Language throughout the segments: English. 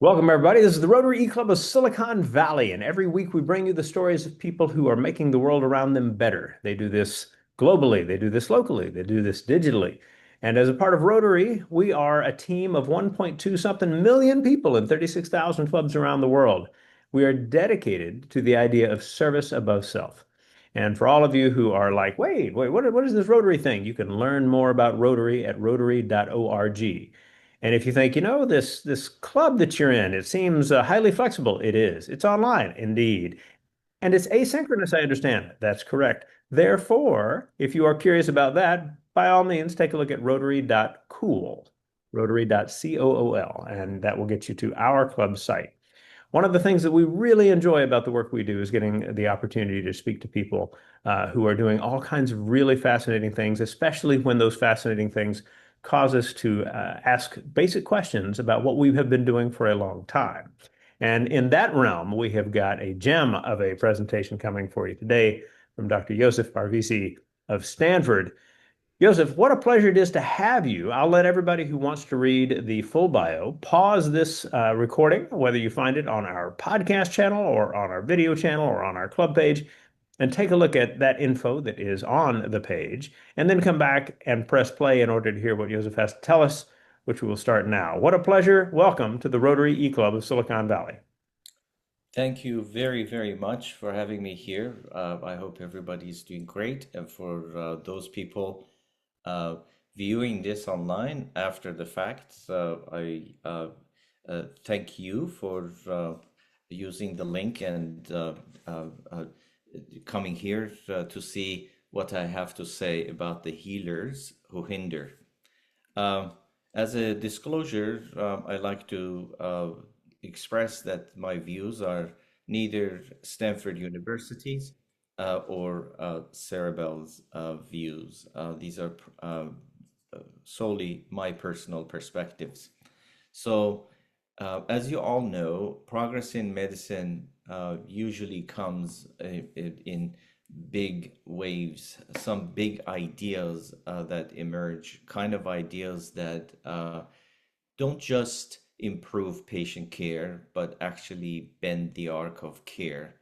Welcome, everybody. This is the Rotary E-Club of Silicon Valley, and every week we bring you the stories of people who are making the world around them better. They do this globally, they do this locally, they do this digitally. And as a part of Rotary, we are a team of 1.2 something million people in 36,000 clubs around the world. We are dedicated to the idea of service above self. And for all of you who are like, wait, what is this Rotary thing? You can learn more about Rotary at rotary.org. And if you think, this club that you're in, it seems highly flexible. It is. It's online, indeed. And it's asynchronous, I understand. That's correct. Therefore, if you are curious about that, by all means, take a look at rotary.cool, rotary.cool, and that will get you to our club site. One of the things that we really enjoy about the work we do is getting the opportunity to speak to people who are doing all kinds of really fascinating things, especially when those fascinating things cause us to ask basic questions about what we have been doing for a long time. And in that realm, we have got a gem of a presentation coming for you today from Dr. Josef Parvizi of Stanford. Joseph, what a pleasure it is to have you. I'll let everybody who wants to read the full bio pause this recording, whether you find it on our podcast channel or on our video channel or on our club page, and take a look at that info that is on the page, and then come back and press play in order to hear what Joseph has to tell us, which we will start now. What a pleasure. Welcome to the Rotary E-Club of Silicon Valley. Thank you very, very much for having me here. I hope everybody's doing great. And for those people uh, viewing this online after the fact, I thank you for using the link and coming here to see what I have to say about the healers who hinder. Um, as a disclosure, I like to express that my views are neither Stanford University's or Ceribell's views. These are solely my personal perspectives. So, as you all know, progress in medicine usually comes in big waves, some big ideas that emerge, kind of ideas that don't just improve patient care, but actually bend the arc of care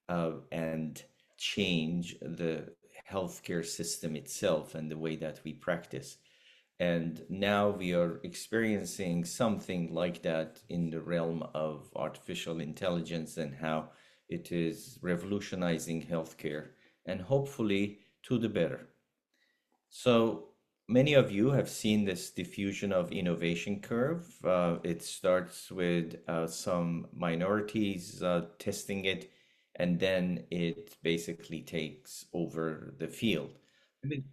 and change the healthcare system itself and the way that we practice. And now we are experiencing something like that in the realm of artificial intelligence and how it is revolutionizing healthcare and hopefully to the better. So many of you have seen this diffusion of innovation curve. It starts with some minorities testing it, and then it basically takes over the field. Let me,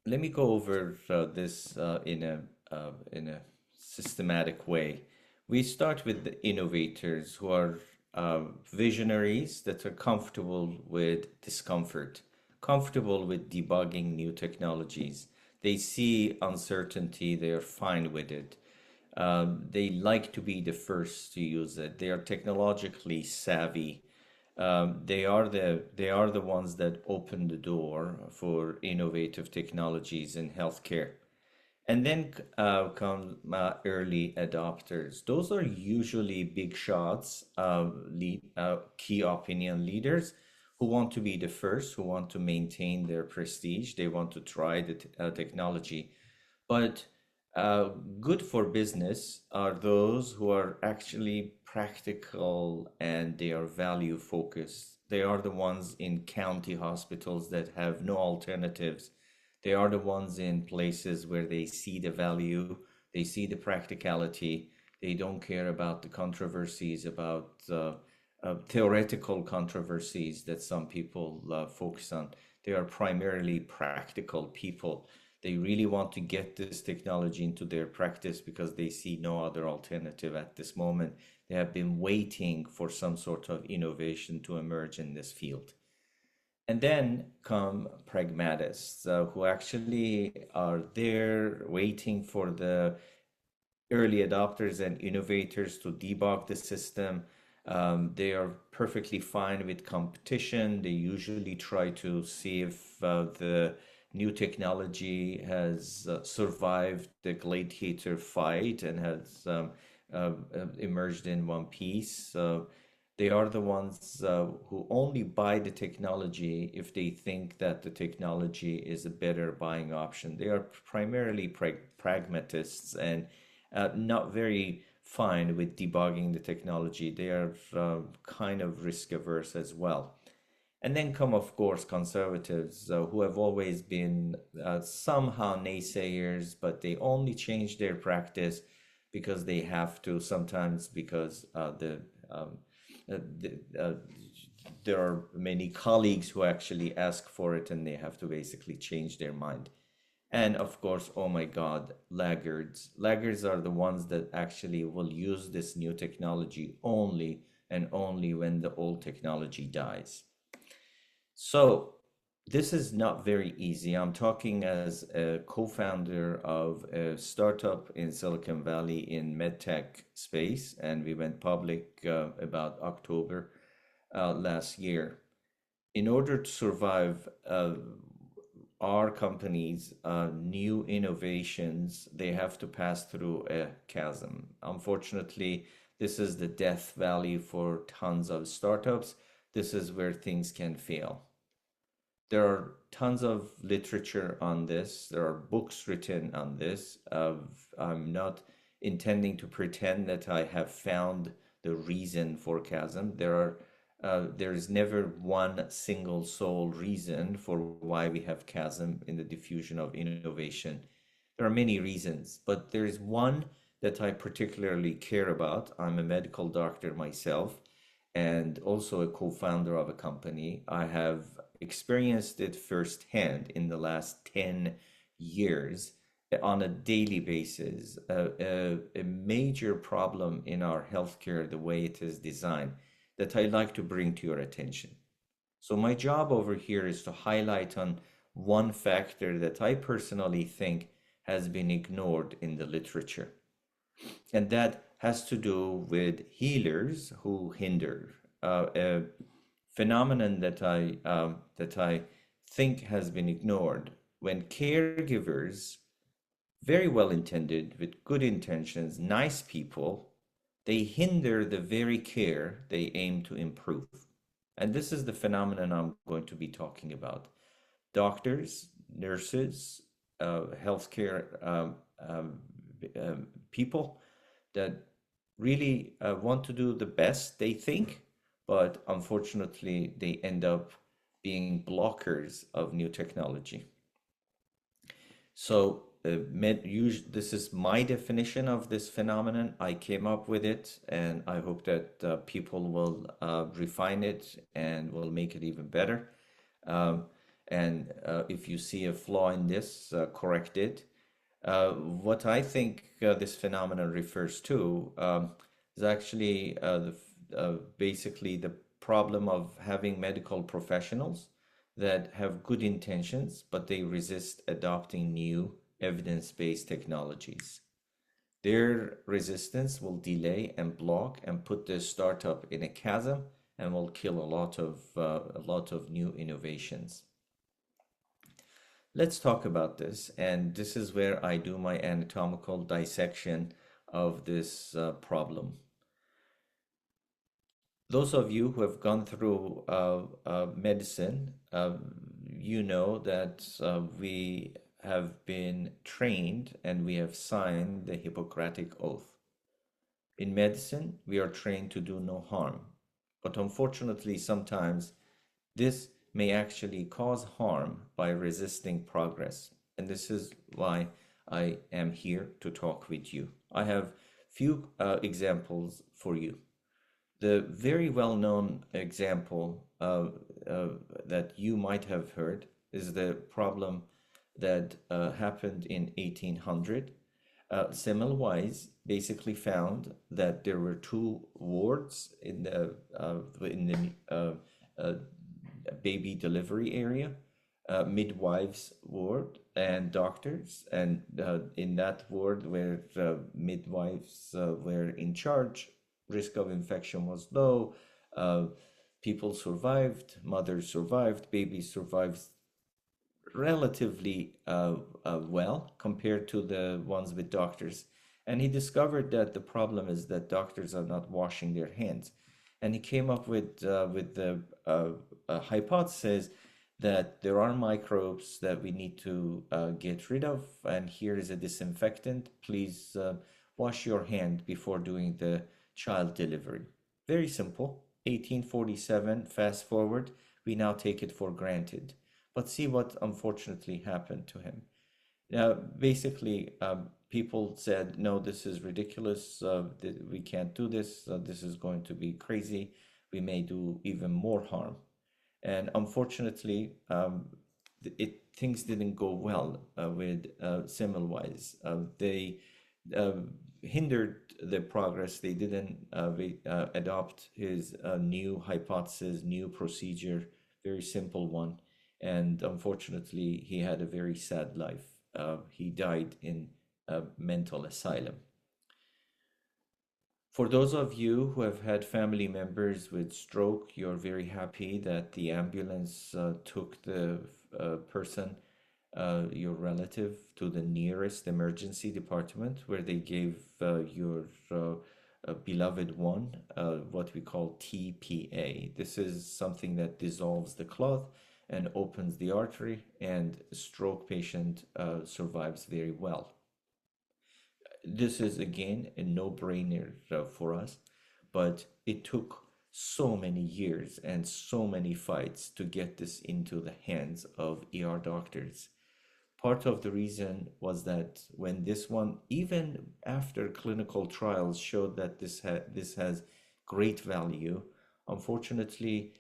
let me go over this in a systematic way. We start with the innovators who are visionaries that are comfortable with discomfort, comfortable with debugging new technologies. They see uncertainty, they are fine with it. They like to be the first to use it. They are technologically savvy. They are the ones that open the door for innovative technologies in healthcare. And then come early adopters. Those are usually big shots, key opinion leaders who want to be the first, who want to maintain their prestige. They want to try the technology. But uh, good for business are those who are actually practical and they are value focused. They are the ones in county hospitals that have no alternatives. They are the ones in places where they see the value, they see the practicality. They don't care about the controversies, about theoretical controversies that some people focus on. They are primarily practical people. They really want to get this technology into their practice because they see no other alternative at this moment. They have been waiting for some sort of innovation to emerge in this field. And then come pragmatists who actually are there waiting for the early adopters and innovators to debug the system. They are perfectly fine with competition. They usually try to see if the new technology has survived the gladiator fight and has emerged in one piece. They are the ones who only buy the technology if they think that the technology is a better buying option. They are primarily pragmatists and not very fine with debugging the technology. They are kind of risk averse as well. And then come, of course, conservatives who have always been somehow naysayers, but they only change their practice because they have to, sometimes because the, there are many colleagues who actually ask for it and they have to basically change their mind. And of course, oh my God, laggards. Laggards are the ones that actually will use this new technology only and only when the old technology dies. So this is not very easy. I'm talking as a co-founder of a startup in Silicon Valley in medtech space, and we went public about October last year. In order to survive our company's new innovations, they have to pass through a chasm. Unfortunately, this is the death valley for tons of startups. This is where things can fail. There are tons of literature on this. There are books written on this. I'm not intending to pretend that I have found the reason for chasm. There is never one single sole reason for why we have chasm in the diffusion of innovation. There are many reasons, but there is one that I particularly care about. I'm a medical doctor myself and also a co-founder of a company. I have experienced it firsthand in the last 10 years on a daily basis. A major problem in our healthcare, the way it is designed, that I'd like to bring to your attention. So my job over here is to highlight on one factor that I personally think has been ignored in the literature. And that has to do with healers who hinder. A phenomenon that I think has been ignored when caregivers, very well intended, with good intentions, nice people, they hinder the very care they aim to improve. And this is the phenomenon I'm going to be talking about. Doctors, nurses, healthcare people that really want to do the best they think, but unfortunately they end up being blockers of new technology. So this is my definition of this phenomenon. I came up with it, and I hope that people will refine it and will make it even better. And if you see a flaw in this, correct it. What I think this phenomenon refers to is actually basically the problem of having medical professionals that have good intentions, but they resist adopting new evidence-based technologies. Their resistance will delay and block and put the startup in a chasm and will kill a lot of new innovations. Let's talk about this, and this is where I do my anatomical dissection of this problem. Those of you who have gone through medicine, you know that we have been trained and we have signed the Hippocratic Oath. In medicine, we are trained to do no harm, but unfortunately, sometimes this may actually cause harm by resisting progress. And this is why I am here to talk with you. I have few examples for you. The very well-known example that you might have heard is the problem that happened in 1800. Semmelweis basically found that there were two wards in the baby delivery area, midwives ward and doctors, and in that ward where midwives were in charge, risk of infection was low, people survived, mothers survived, babies survived relatively well compared to the ones with doctors. And he discovered that the problem is that doctors are not washing their hands. And he came up with the hypothesis that there are microbes that we need to get rid of, and here is a disinfectant. Please wash your hand before doing the child delivery. Very simple. 1847, fast forward, we now take it for granted. But see what unfortunately happened to him. Basically, people said, no, this is ridiculous. We can't do this. This is going to be crazy. We may do even more harm. And unfortunately, things didn't go well with Semmelweis. They uh, hindered the progress. They didn't adopt his new hypothesis, new procedure, very simple one. And unfortunately, he had a very sad life. He died in a mental asylum. For those of you who have had family members with stroke, you're very happy that the ambulance took the person, your relative, to the nearest emergency department where they gave your beloved one what we call TPA. This is something that dissolves the cloth and opens the artery, and a stroke patient survives very well. This is again a no-brainer for us, but it took so many years and so many fights to get this into the hands of ER doctors. Part of the reason was that when this one, even after clinical trials showed that this has great value, unfortunately,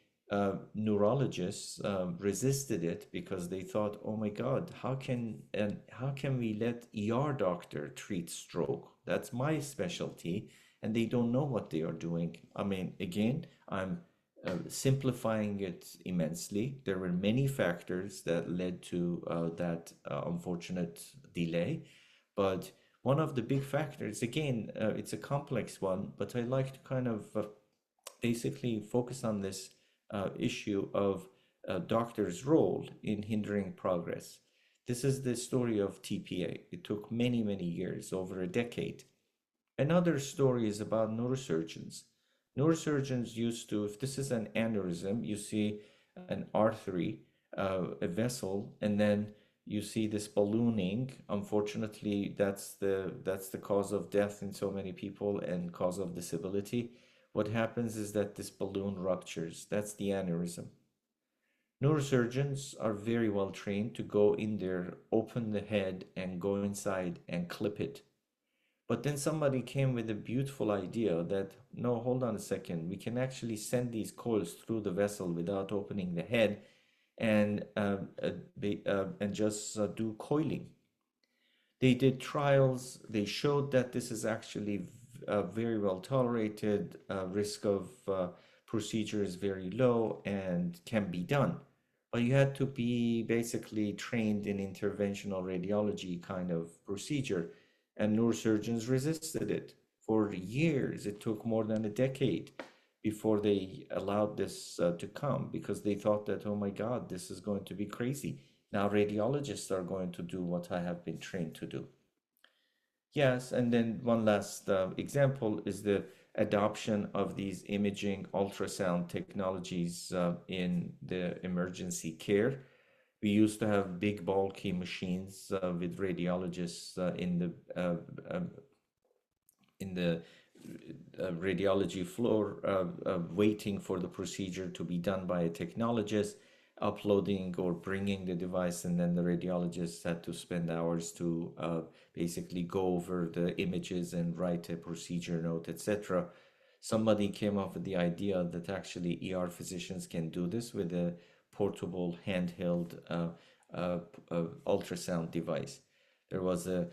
neurologists resisted it because they thought, "Oh my God, how can we let ER doctor treat stroke? That's my specialty, and they don't know what they are doing." I mean, again, I'm simplifying it immensely. There were many factors that led to that unfortunate delay, but one of the big factors, again, it's a complex one, but I like to kind of basically focus on this issue of doctor's role in hindering progress. This is the story of TPA. It took many, many years, over a decade. Another story is about neurosurgeons. Neurosurgeons used to, if this is an aneurysm, you see an artery, a vessel, and then you see this ballooning. Unfortunately, that's the cause of death in so many people and cause of disability. What happens is that this balloon ruptures. That's the aneurysm. Neurosurgeons are very well trained to go in there, open the head, and go inside and clip it. But then somebody came with a beautiful idea that, no, hold on a second, we can actually send these coils through the vessel without opening the head and just do coiling. They did trials. They showed that this is actually very well tolerated. Risk of procedure is very low and can be done. But you had to be basically trained in interventional radiology kind of procedure, and neurosurgeons resisted it for years. It took more than a decade before they allowed this to come because they thought that, oh my God, this is going to be crazy. Now radiologists are going to do what I have been trained to do. Yes, and then one last example is the adoption of these imaging ultrasound technologies in the emergency care. We used to have big bulky machines with radiologists in the radiology floor, waiting for the procedure to be done by a technologist, uploading or bringing the device, and then the radiologist had to spend hours to basically go over the images and write a procedure note, etc. Somebody came up with the idea that actually ER physicians can do this with a portable handheld ultrasound device. There was a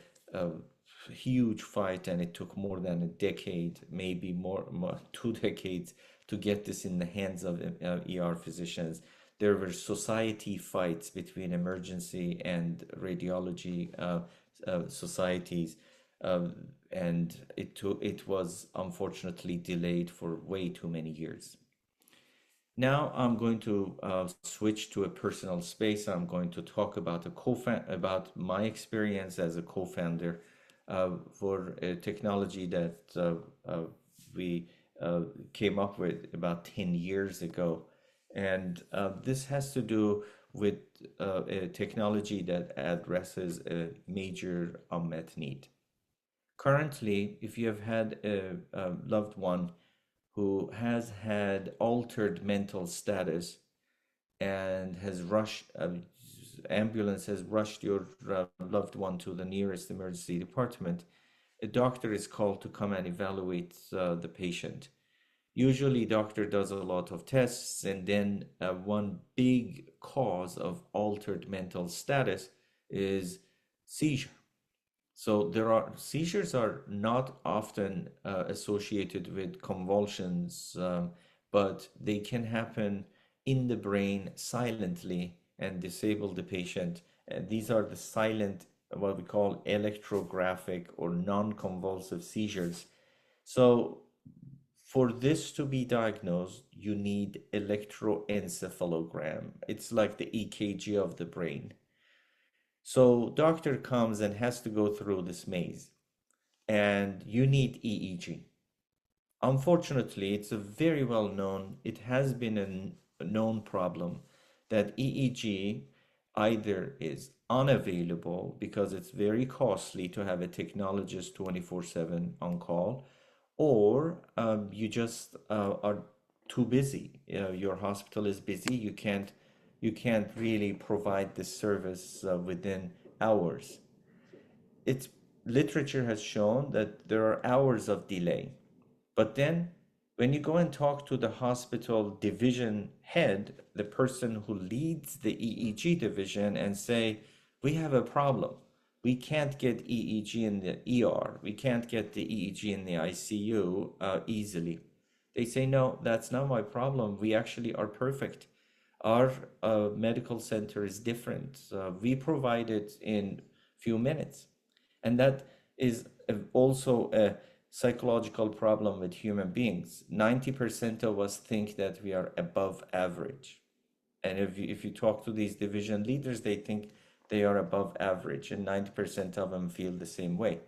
huge fight, and it took more than a decade, maybe more 2 decades, to get this in the hands of ER physicians. There were society fights between emergency and radiology societies, and it was unfortunately delayed for way too many years. Now I'm going to switch to a personal space. I'm going to talk about about my experience as a co-founder for a technology that we uh, came up with about 10 years ago. And this has to do with a technology that addresses a major unmet need. Currently, if you have had a loved one who has had altered mental status and has rushed, ambulance has rushed your loved one to the nearest emergency department, a doctor is called to come and evaluate the patient. Usually, doctor does a lot of tests, and then one big cause of altered mental status is seizure. So there are seizures are not often associated with convulsions, but they can happen in the brain silently and disable the patient. And these are the silent, what we call electrographic or non-convulsive seizures. So for this to be diagnosed, you need electroencephalogram. It's like the EKG of the brain. So doctor comes and has to go through this maze, and you need EEG. Unfortunately, it's a very well known, it has been a known problem that EEG either is unavailable because it's very costly to have a technologist 24/7 on call, or you just are too busy. Your hospital is busy. You can't really provide this service within hours. It's literature has shown that there are hours of delay. But then when you go and talk to the hospital division head, the person who leads the EEG division, and say, we have a problem. We can't get EEG in the ER. We can't get the EEG in the ICU easily. They say, no, that's not my problem. We actually are perfect. Our medical center is different. We provide it in few minutes. And that is also a psychological problem with human beings. 90% of us think that we are above average. And if you talk to these division leaders, they think they are above average, and 90% of them feel the same way.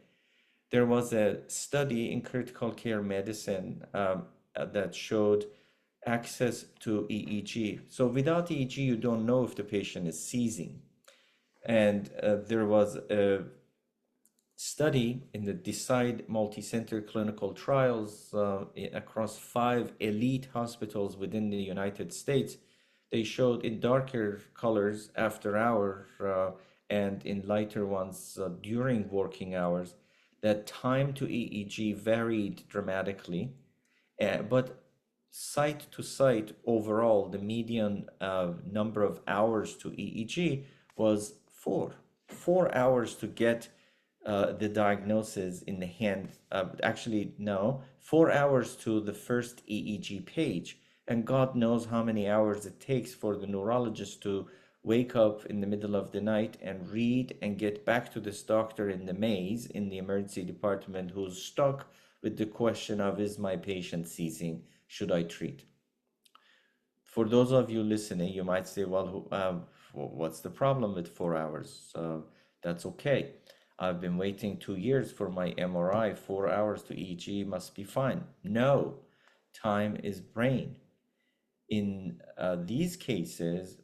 There was a study in critical care medicine that showed access to EEG. So without EEG, you don't know if the patient is seizing. And there was a study in the DECIDE multi-center clinical trials across 5 elite hospitals within the United States. They showed in darker colors after hours and in lighter ones during working hours that time to EEG varied dramatically, but site to site overall, the median number of hours to EEG was 4 hours to get the diagnosis in the hand. Actually, no, 4 hours to the first EEG page. And God knows how many hours it takes for the neurologist to wake up in the middle of the night and read and get back to this doctor in the maze in the emergency department who's stuck with the question of, is my patient seizing? Should I treat? For those of you listening, you might say, well, what's the problem with 4 hours? That's okay. I've been waiting 2 years for my MRI. 4 hours to EEG must be fine. No, time is brain. In these cases,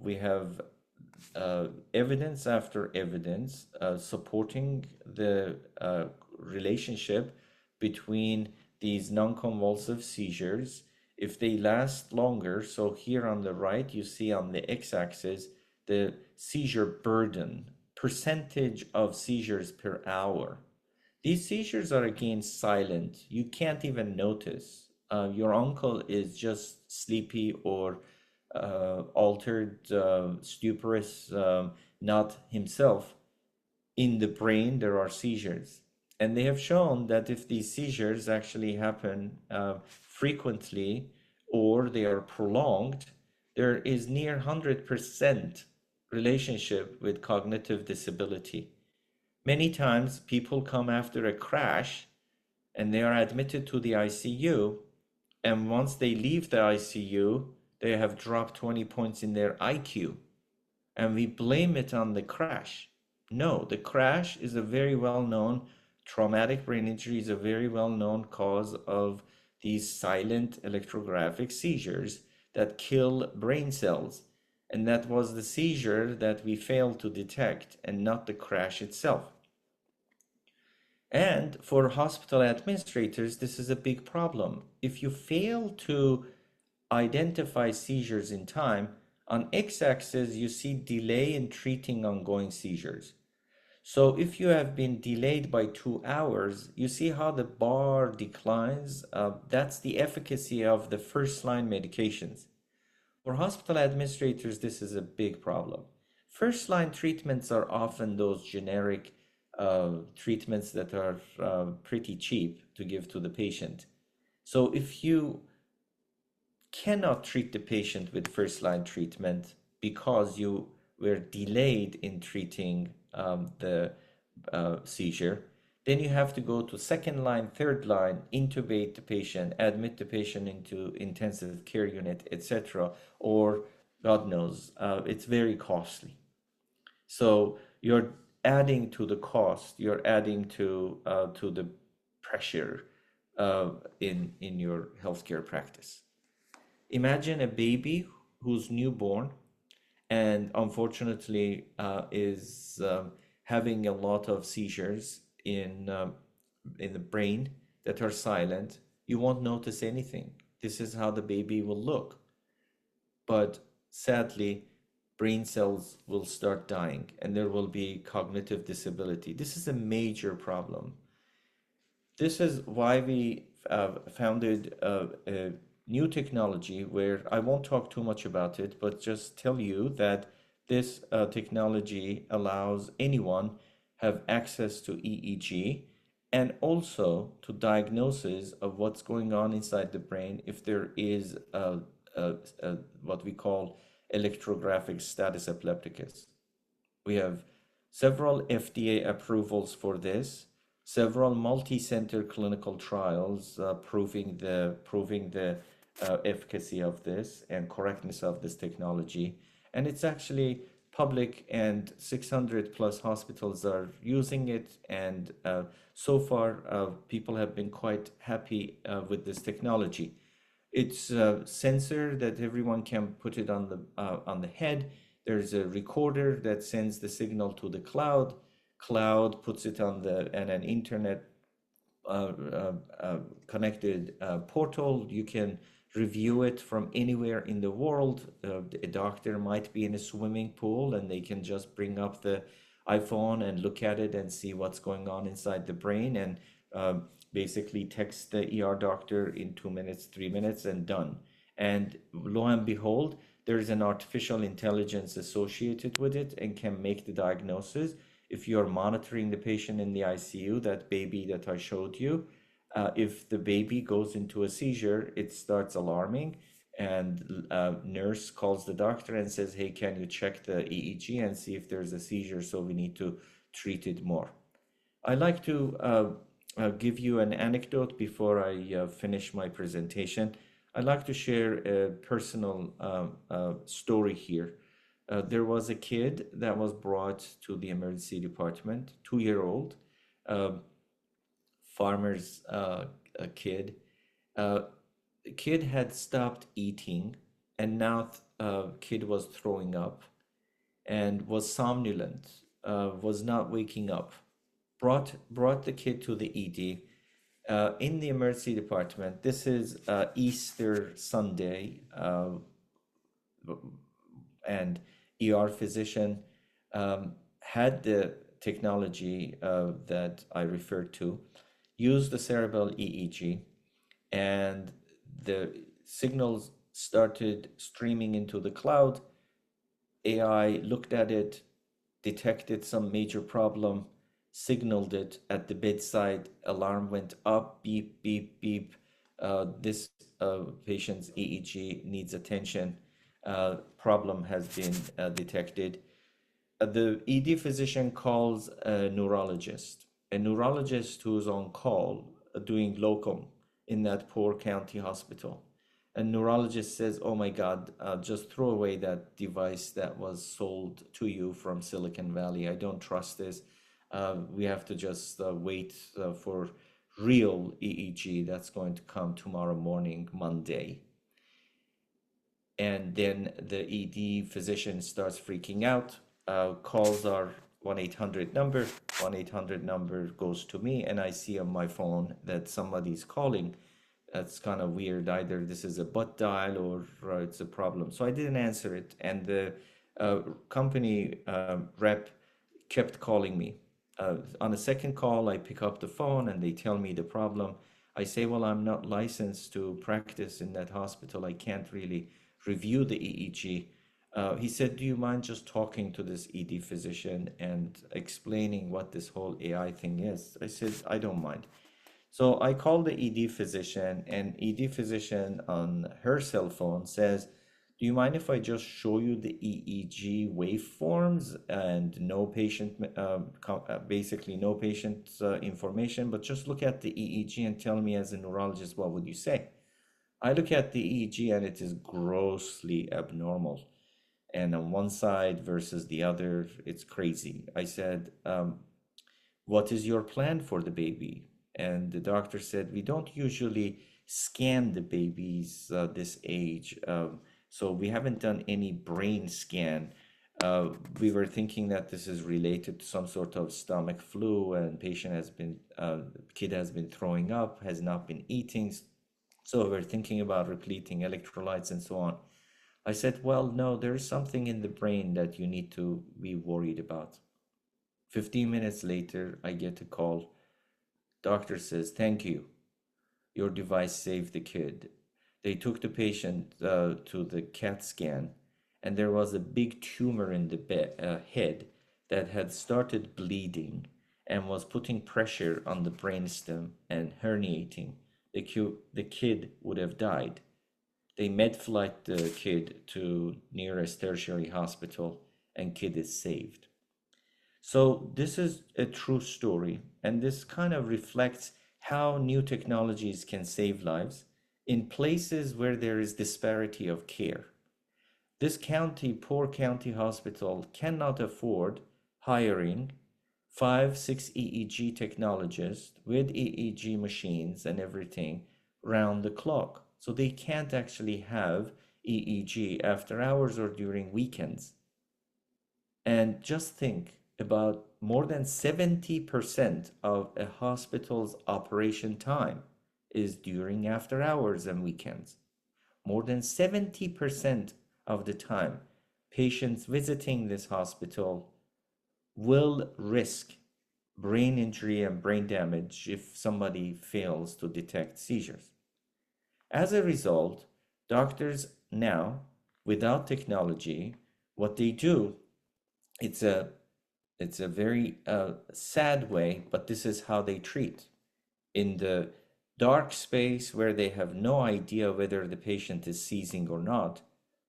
we have evidence after evidence supporting the relationship between these non-convulsive seizures. If they last longer, so here on the right, you see on the x-axis the seizure burden, percentage of seizures per hour. These seizures are again silent. You can't even notice. Your uncle is just sleepy or altered, stuporous, not himself. In the brain, there are seizures. And they have shown that if these seizures actually happen frequently or they are prolonged, there is near 100% relationship with cognitive disability. Many times people come after a crash and they are admitted to the ICU, And once they leave the ICU, they have dropped 20 points in their IQ. And we blame it on the crash. No, the crash is a very well-known traumatic brain injury is a very well-known cause of these silent electrographic seizures that kill brain cells. And that was the seizure that we failed to detect and not the crash itself. And for hospital administrators, this is a big problem. If you fail to identify seizures in time, on x-axis you see delay in treating ongoing seizures. So if you have been delayed by 2 hours, you see how the bar declines. That's the efficacy of the first line medications. For hospital administrators, this is a big problem. First line treatments are often those generic treatments that are pretty cheap to give to the patient. So if you cannot treat the patient with first line treatment because you were delayed in treating the seizure, then you have to go to second line, third line, intubate the patient, admit the patient into intensive care unit, etc. Or God knows, it's very costly. So you're adding to the cost, you're adding to the pressure in your healthcare practice. Imagine a baby who's newborn and unfortunately is having a lot of seizures in the brain that are silent. You won't notice anything. This is how the baby will look. But sadly, brain cells will start dying and there will be cognitive disability. This is a major problem. This is why we founded a new technology where I won't talk too much about it, but just tell you that this technology allows anyone have access to EEG and also to diagnosis of what's going on inside the brain if there is what we call electrographic status epilepticus. We have several FDA approvals for this, several multi-center clinical trials proving the efficacy of this and correctness of this technology. And it's actually public, and 600 plus hospitals are using it. And so far, people have been quite happy with this technology. It's a sensor that everyone can put it on the head. There's a recorder that sends the signal to the cloud. Cloud puts it on an internet connected portal. You can review it from anywhere in the world. A doctor might be in a swimming pool and they can just bring up the iPhone and look at it and see what's going on inside the brain and basically text the ER doctor in 2 minutes, 3 minutes, and done. And lo and behold, there's an artificial intelligence associated with it and can make the diagnosis. If you're monitoring the patient in the ICU, that baby that I showed you, if the baby goes into a seizure, it starts alarming, and nurse calls the doctor and says, hey, can you check the EEG and see if there's a seizure, so we need to treat it more. I like to give you an anecdote before I finish my presentation. I'd like to share a personal story here. There was a kid that was brought to the emergency department, 2-year-old, farmer's kid. The kid had stopped eating, and now kid was throwing up and was somnolent, was not waking up. Brought the kid to the ED. In the emergency department, this is Easter Sunday, and ER physician had the technology that I referred to, used the Ceribell EEG, and the signals started streaming into the cloud. AI looked at it, detected some major problem, signaled it at the bedside. Alarm went up, beep, beep, beep. This patient's EEG needs attention. Problem has been detected. The ED physician calls a neurologist who's on call doing locum in that poor county hospital. And neurologist says, "Oh my God, just throw away that device that was sold to you from Silicon Valley. I don't trust this. We have to just wait for real EEG that's going to come tomorrow morning, Monday." And then the ED physician starts freaking out, calls our 1-800 number. 1-800 number goes to me, and I see on my phone that somebody's calling. That's kind of weird. Either this is a butt dial or it's a problem. So I didn't answer it. And the company rep kept calling me. On the second call, I pick up the phone and they tell me the problem. I say, well, I'm not licensed to practice in that hospital. I can't really review the EEG. He said, do you mind just talking to this ED physician and explaining what this whole AI thing is? I said, I don't mind. So I called the ED physician, and ED physician on her cell phone says, do you mind if I just show you the EEG waveforms and no patient, basically no patient information, but just look at the EEG and tell me as a neurologist, what would you say? I look at the EEG and it is grossly abnormal. And on one side versus the other, it's crazy. I said, what is your plan for the baby? And the doctor said, we don't usually scan the babies this age. So we haven't done any brain scan. We were thinking that this is related to some sort of stomach flu, and kid has been throwing up, has not been eating. So we're thinking about repleting electrolytes and so on. I said, well, no, there is something in the brain that you need to be worried about. 15 minutes later, I get a call. Doctor says, thank you. Your device saved the kid. They took the patient to the CAT scan, and there was a big tumor in the head that had started bleeding and was putting pressure on the brainstem and herniating. The kid would have died. They med-flight the kid to nearest tertiary hospital, and kid is saved. So this is a true story, and this kind of reflects how new technologies can save lives in places where there is disparity of care. This poor county hospital cannot afford hiring 5-6 EEG technologists with EEG machines and everything round the clock. So they can't actually have EEG after hours or during weekends. And just think about more than 70% of a hospital's operation time is during after hours and weekends. More than 70% of the time, patients visiting this hospital will risk brain injury and brain damage if somebody fails to detect seizures. As a result, doctors now, without technology, what they do, it's a very sad way, but this is how they treat. In the dark space where they have no idea whether the patient is seizing or not,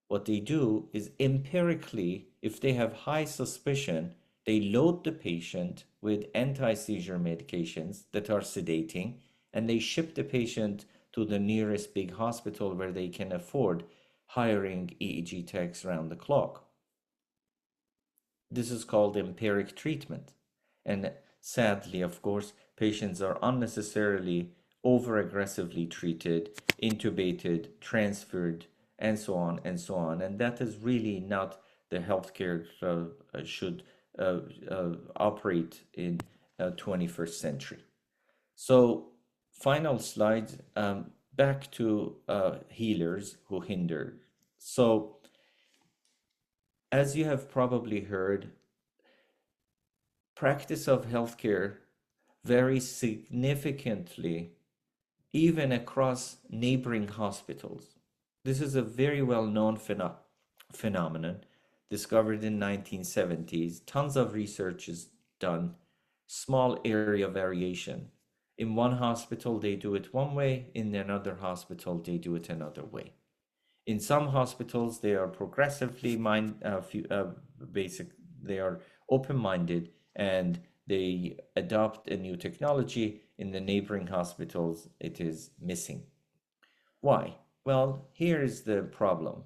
what they do is empirically, if they have high suspicion, they load the patient with anti-seizure medications that are sedating, and they ship the patient to the nearest big hospital where they can afford hiring EEG techs round the clock. This is called empiric treatment. And sadly, of course, patients are unnecessarily over-aggressively treated, intubated, transferred, and so on and so on. And that is really not the healthcare should operate in 21st century. So final slide, back to healers who hinder. So as you have probably heard, practice of healthcare varies significantly even across neighboring hospitals. This is a very well-known phenomenon discovered in 1970s. Tons of research is done, small area variation. In one hospital, they do it one way. In another hospital, they do it another way. In some hospitals, they are progressively they are open-minded and they adopt a new technology. in the neighboring hospitals, it is missing. Why? Well, here's the problem.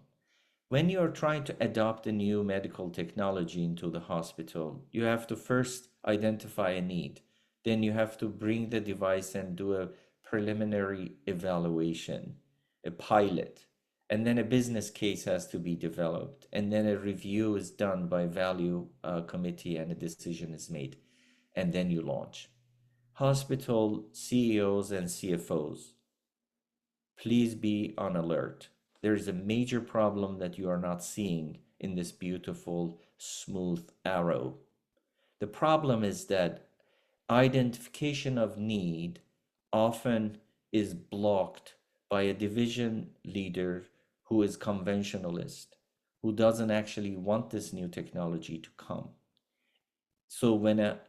When you're trying to adopt a new medical technology into the hospital, you have to first identify a need. Then you have to bring the device and do a preliminary evaluation, a pilot. And then a business case has to be developed. And then a review is done by value committee and a decision is made. And then you launch. Hospital CEOs and CFOs, please be on alert. There is a major problem that you are not seeing in this beautiful, smooth arrow. The problem is that identification of need often is blocked by a division leader who is conventionalist, who doesn't actually want this new technology to come. So when a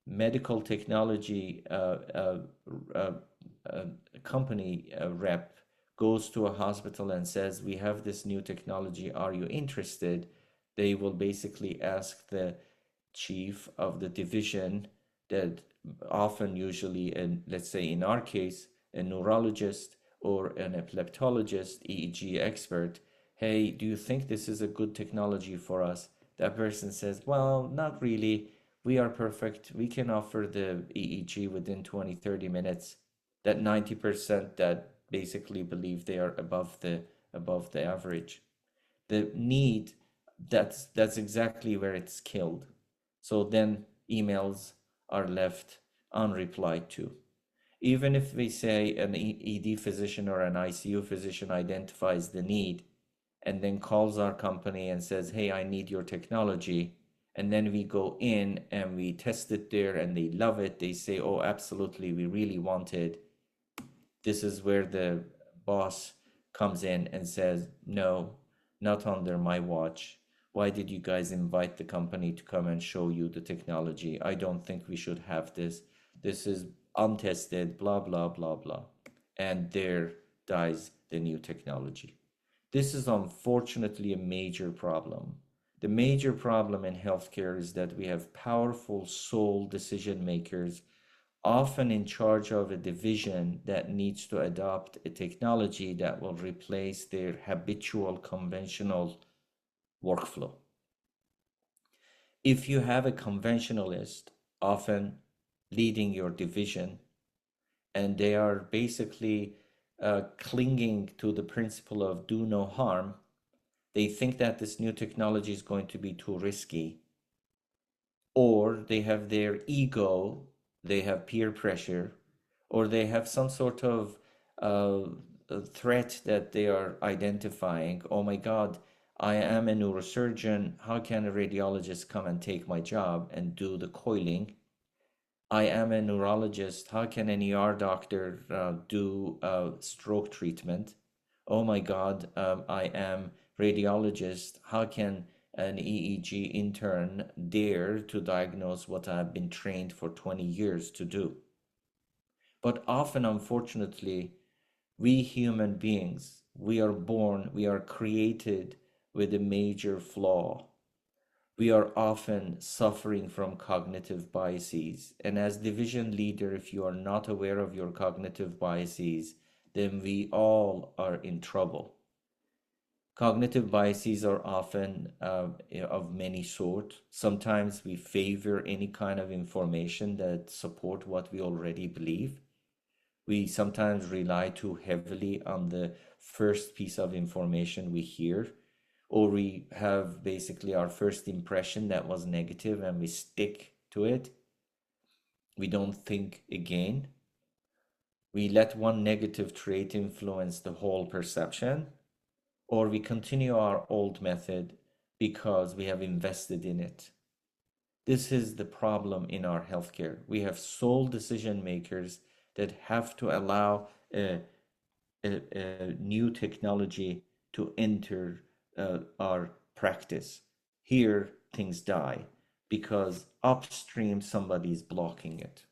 medical technology company rep goes to a hospital and says, we have this new technology, are you interested? They will basically ask the chief of the division, that often usually, and let's say in our case, a neurologist or an epileptologist, EEG expert, hey, do you think this is a good technology for us? That person says, well, not really. We are perfect. We can offer the EEG within 20, 30 minutes. That 90% that basically believe they are above the average. The need, that's exactly where it's killed. So then emails are left unreplied to. Even if we say an ED physician or an ICU physician identifies the need and then calls our company and says, hey, I need your technology, and then we go in and we test it there and they love it, they say, oh, absolutely, we really want it. This is where the boss comes in and says, no, not under my watch. Why did you guys invite the company to come and show you the technology? I don't think we should have this. This is untested, blah, blah, blah, blah. And there dies the new technology. This is unfortunately a major problem. The major problem in healthcare is that we have powerful sole decision makers, often in charge of a division that needs to adopt a technology that will replace their habitual conventional workflow. If you have a conventionalist often leading your division, and they are basically clinging to the principle of do no harm, they think that this new technology is going to be too risky, or they have their ego, they have peer pressure, or they have some sort of threat that they are identifying. Oh my God, I am a neurosurgeon. How can a radiologist come and take my job and do the coiling? I am a neurologist. How can an ER doctor do stroke treatment? Oh my God, I am radiologist. How can an EEG intern dare to diagnose what I've been trained for 20 years to do? But often, unfortunately, we human beings, we are born, we are created with a major flaw. We are often suffering from cognitive biases. And as division leader, if you are not aware of your cognitive biases, then we all are in trouble. Cognitive biases are often of many sorts. Sometimes we favor any kind of information that support what we already believe. We sometimes rely too heavily on the first piece of information we hear, or we have basically our first impression that was negative and we stick to it. We don't think again. We let one negative trait influence the whole perception, or we continue our old method because we have invested in it. This is the problem in our healthcare. We have sole decision makers that have to allow a new technology to enter our practice. Here, things die because upstream somebody's blocking it.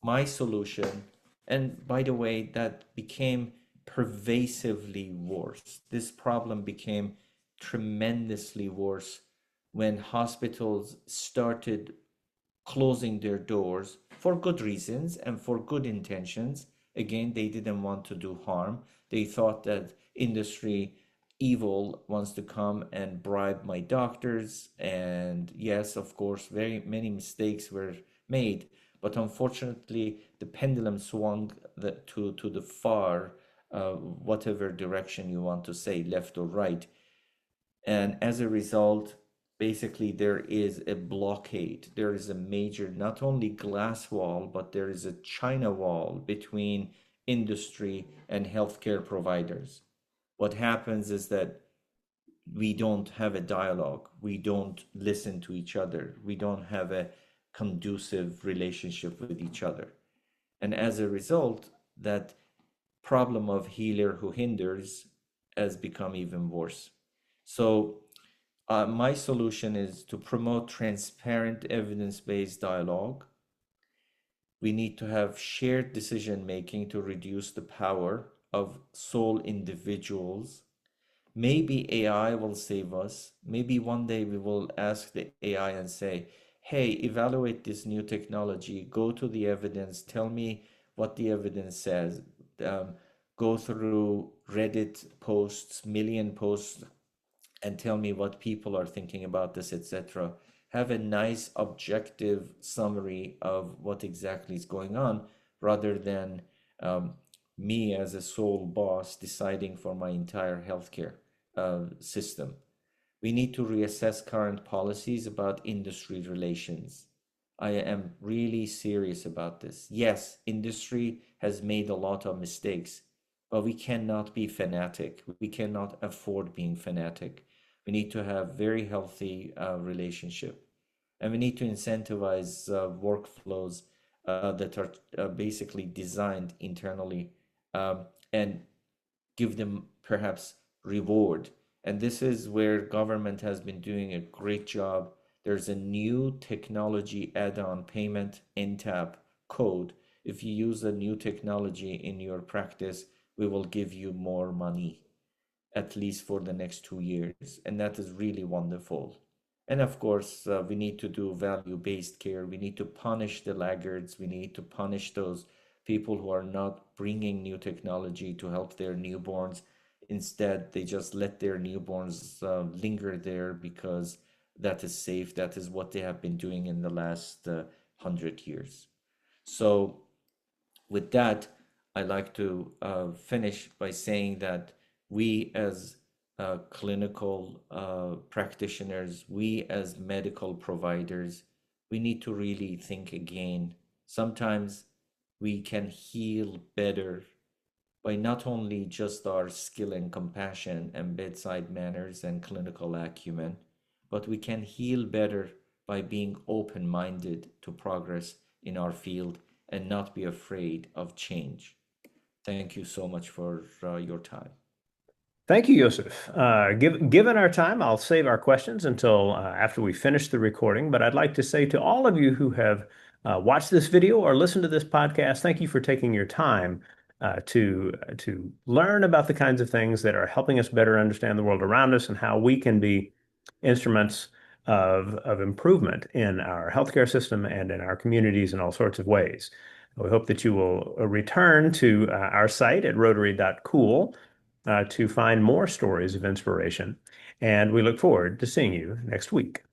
My solution, and by the way, that became pervasively worse. This problem became tremendously worse when hospitals started closing their doors for good reasons and for good intentions. Again, they didn't want to do harm. They thought that industry evil wants to come and bribe my doctors. And yes, of course, very many mistakes were made. But unfortunately, the pendulum swung to the far, whatever direction you want to say, left or right. And as a result, basically, there is a blockade. There is a major, not only glass wall, but there is a China wall between industry and healthcare providers. What happens is that we don't have a dialogue. We don't listen to each other. We don't have a conducive relationship with each other. And as a result, that problem of healer who hinders has become even worse. So, my solution is to promote transparent, evidence based dialogue. We need to have shared decision making to reduce the power of sole individuals. Maybe AI will save us. Maybe one day we will ask the AI and say, hey, evaluate this new technology, go to the evidence, tell me what the evidence says. Um, Go through Reddit posts, million posts, and tell me what people are thinking about this, etc. Have a nice objective summary of what exactly is going on rather than um, me as a sole boss deciding for my entire healthcare system. We need to reassess current policies about industry relations. I am really serious about this. Yes, industry has made a lot of mistakes, but we cannot be fanatic. We cannot afford being fanatic. We need to have very healthy relationship, and we need to incentivize workflows that are basically designed internally, and give them perhaps reward. And this is where government has been doing a great job. There's a new technology add-on payment NTAP code. If you use a new technology in your practice, we will give you more money, at least for the next 2 years. And that is really wonderful. And of course, we need to do value-based care. We need to punish the laggards. We need to punish those people who are not bringing new technology to help their newborns. Instead, they just let their newborns linger there because that is safe. That is what they have been doing in the last 100 years. So, with that, I like to finish by saying that we as clinical practitioners, we as medical providers, we need to really think again. Sometimes we can heal better by not only just our skill and compassion and bedside manners and clinical acumen, but we can heal better by being open minded to progress in our field and not be afraid of change. Thank you so much for your time. Thank you, Josef. Given our time, I'll save our questions until after we finish the recording. But I'd like to say to all of you who have watched this video or listened to this podcast, thank you for taking your time to learn about the kinds of things that are helping us better understand the world around us and how we can be instruments of improvement in our healthcare system and in our communities in all sorts of ways. We hope that you will return to our site at rotary.cool to find more stories of inspiration. And we look forward to seeing you next week.